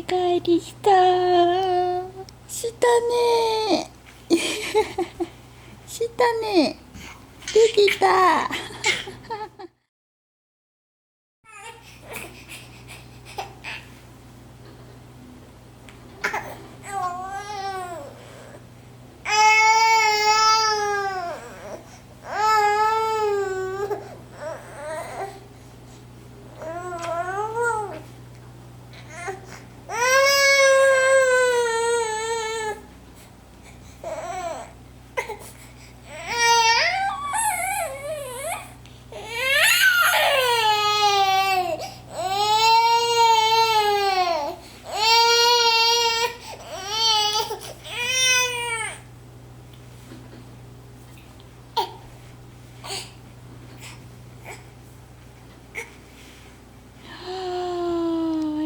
寝返りした。したね。したね。できた。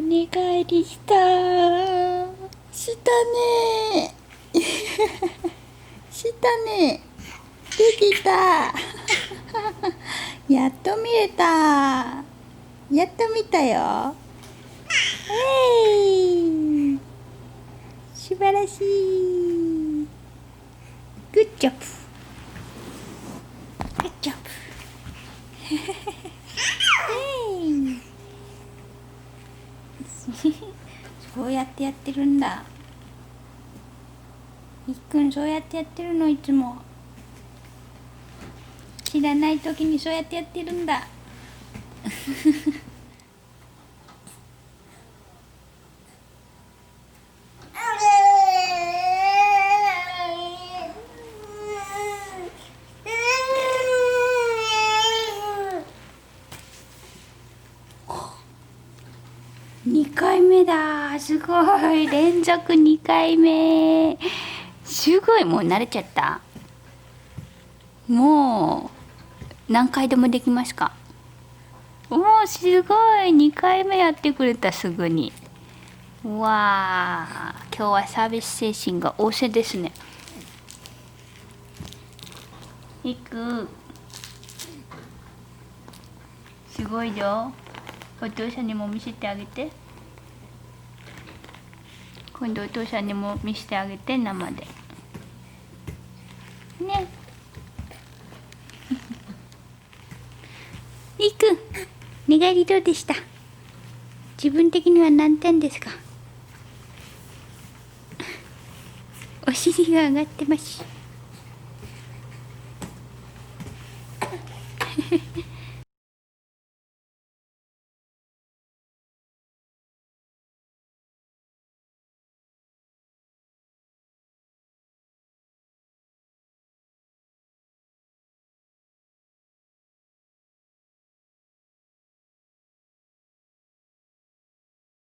寝返りした。したね。したね。できた。やっと見れた。やっと見たよ。素晴らしい。グッジョブ。グッジョブ。そうやってやってるんだ。いっくんそうやってやってるのいつも。知らない時にそうやってやってるんだ。2回目だ。すごい。連続2回目。すごい。もう慣れちゃった。もう何回でもできますか？もうすごい。2回目やってくれた、すぐに。うわあ、今日はサービス精神が旺盛ですね。いく。すごいよ。お父さんにも見せてあげて。今度お父さんにも見せてあげて、生で。ね。いくん、寝返りどうでした？自分的には何点ですか？お尻が上がってます。